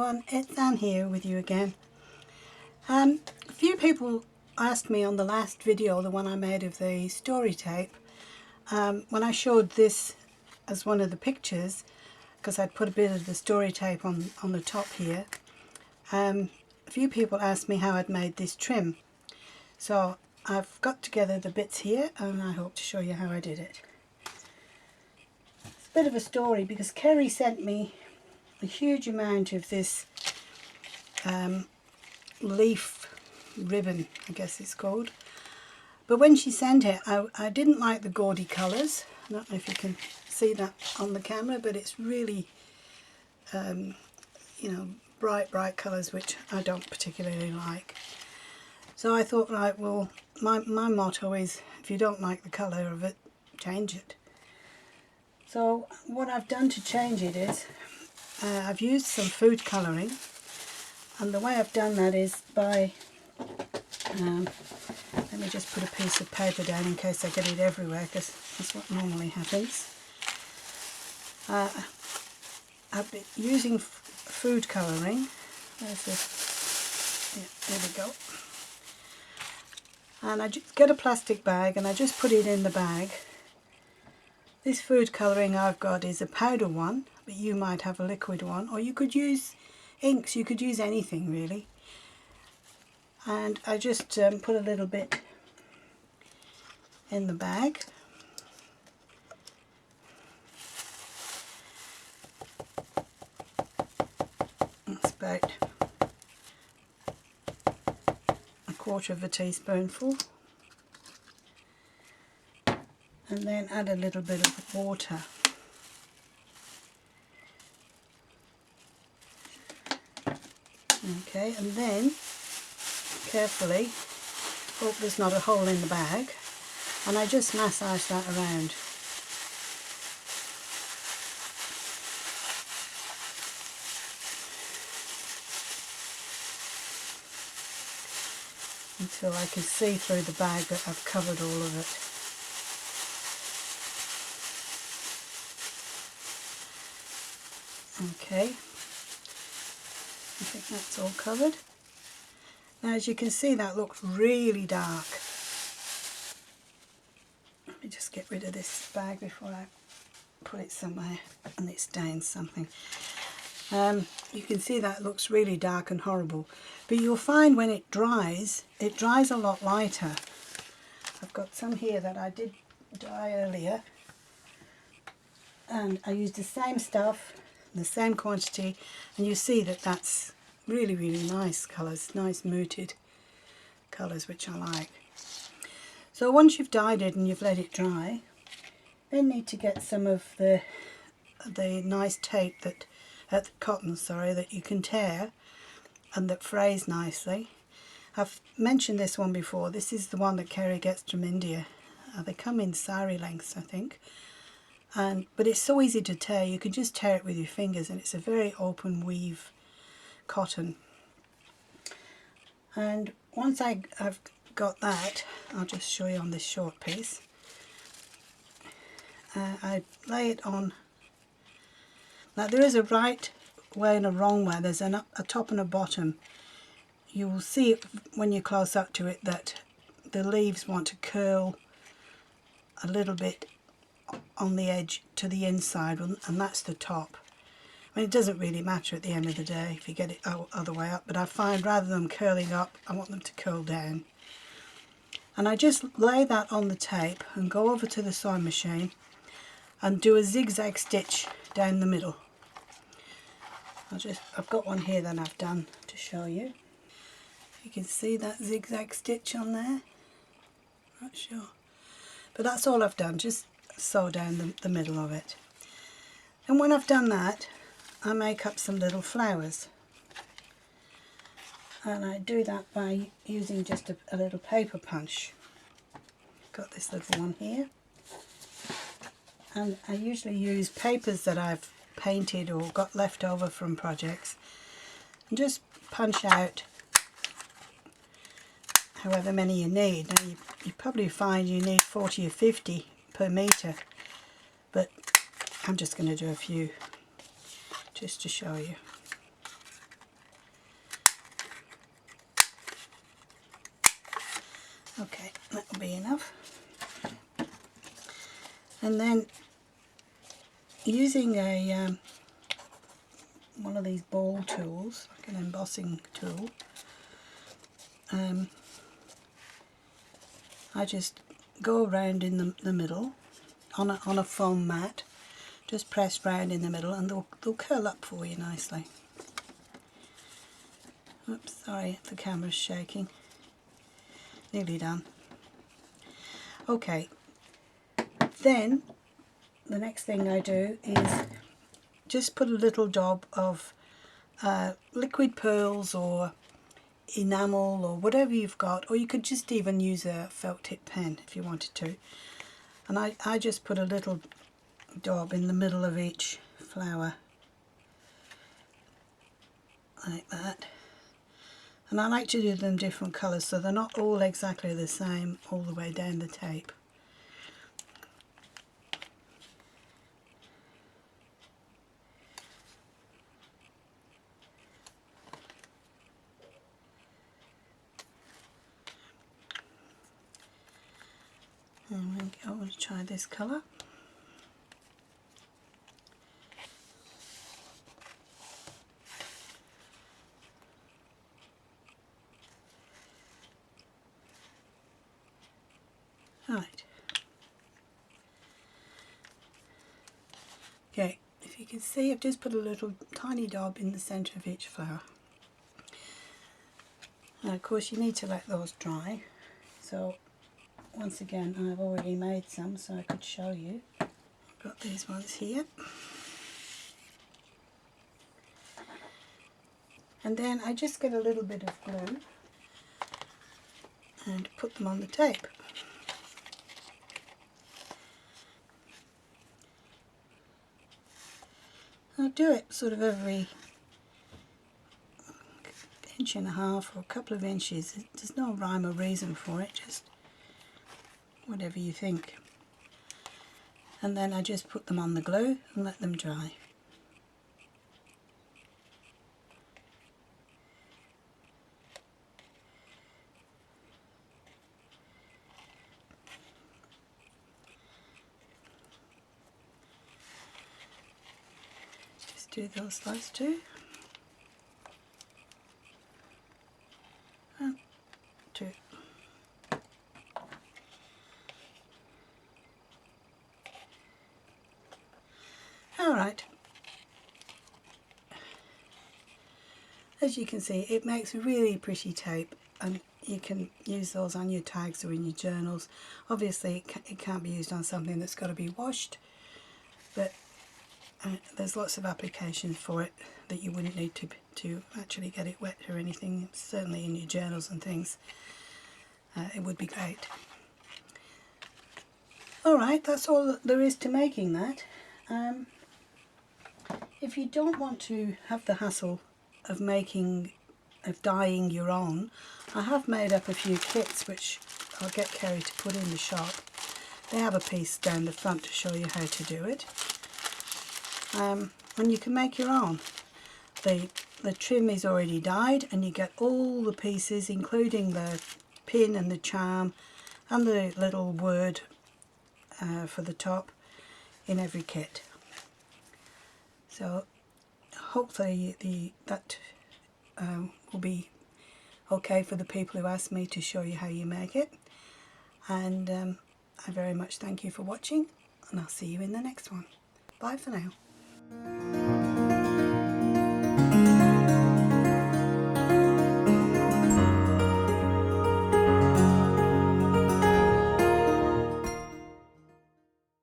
everyone, it's Anne here with you again. A few people asked me on the last video, the one I made of the story tape, when I showed this as one of the pictures, because I'd put a bit of the story tape on the top here. A few people asked me how I'd made this trim. So I've got together the bits here and I hope to show you how I did it. It's a bit of a story because Kerry sent me a huge amount of this leaf ribbon, I guess it's called. But when she sent it, I didn't like the gaudy colours. I don't know if you can see that on the camera, but it's really, you know, bright colours, which I don't particularly like. So I thought, right, well, my motto is, if you don't like the colour of it, change it. So what I've done to change it is, I've used some food colouring, and the way I've done that is by, let me just put a piece of paper down in case I get it everywhere, because that's what normally happens. I've been using food colouring. There's this. Yeah, there we go. And I just get a plastic bag and I just put it in the bag. This food colouring I've got is a powder one, but you might have a liquid one, or you could use inks, you could use anything really. And I just put a little bit in the bag. It's about a quarter of a teaspoonful. And then add a little bit of water. Okay, and then carefully, hope there's not a hole in the bag, and I just massage that around. Until I can see through the bag that I've covered all of it. Okay, I think that's all covered. Now as you can see, that looks really dark. Let me just get rid of this bag before I put it somewhere and it stains something. You can see that looks really dark and horrible, but you'll find when it dries a lot lighter. I've got some here that I did dye earlier, and I used the same stuff, the same quantity, and you see that that's really nice colours, nice muted colours, which I like. So once you've dyed it and you've let it dry, then need to get some of the nice tape that cotton, sorry, that you can tear and that frays nicely. I've mentioned this one before. This is the one that Kerry gets from India. They come in Sari lengths, I think. But it's so easy to tear, you can just tear it with your fingers, and it's a very open weave cotton. And once I've got that, I'll just show you on this short piece. I lay it on. Now there is a right way and a wrong way. There's a top and a bottom. You will see when you're close up to it that the leaves want to curl a little bit on the edge to the inside, and that's the top. I mean, it doesn't really matter at the end of the day if you get it other way up, but I find rather than curling up, I want them to curl down. And I just lay that on the tape and go over to the sewing machine and do a zigzag stitch down the middle. I've got one here that I've done to show you. You can see that zigzag stitch on there. Not sure, but that's all I've done, just sew down the middle of it. And when I've done that, I make up some little flowers, and I do that by using just a little paper punch. Got this little one here, and I usually use papers that I've painted or got left over from projects, and just punch out however many you need. Now you probably find you need 40 or 50 per metre, but I'm just going to do a few just to show you. Okay, that will be enough. And then using a one of these ball tools, like an embossing tool, I just go around in the middle on a foam mat, just press round in the middle, and they'll curl up for you nicely. Oops, sorry, the camera's shaking. Nearly done. Okay, then the next thing I do is just put a little dab of liquid pearls or enamel or whatever you've got, or you could just even use a felt tip pen if you wanted to. And I just put a little dab in the middle of each flower, like that. And I like to do them different colours so they're not all exactly the same all the way down the tape. And I want to try this colour. Right. Okay, if you can see, I've just put a little tiny dab in the centre of each flower. Now, of course, you need to let those dry. So, once again, I've already made some, so I could show you. I've got these ones here. And then I just get a little bit of glue and put them on the tape. I do it sort of every inch and a half or a couple of inches. There's no rhyme or reason for it, just whatever you think. And then I just put them on the glue and let them dry. Just do those last two. 1, 2. Alright, as you can see, it makes a really pretty tape, and you can use those on your tags or in your journals. Obviously it can't be used on something that's got to be washed, but there's lots of applications for it that you wouldn't need to actually get it wet or anything. Certainly in your journals and things, it would be great. Alright, that's all that there is to making that. If you don't want to have the hassle of dyeing your own, I have made up a few kits which I'll get Kerry to put in the shop. They have a piece down the front to show you how to do it. And you can make your own. The trim is already dyed, and you get all the pieces, including the pin and the charm and the little word for the top, in every kit. So hopefully that will be okay for the people who ask me to show you how you make it. And I very much thank you for watching, and I'll see you in the next one. Bye for now.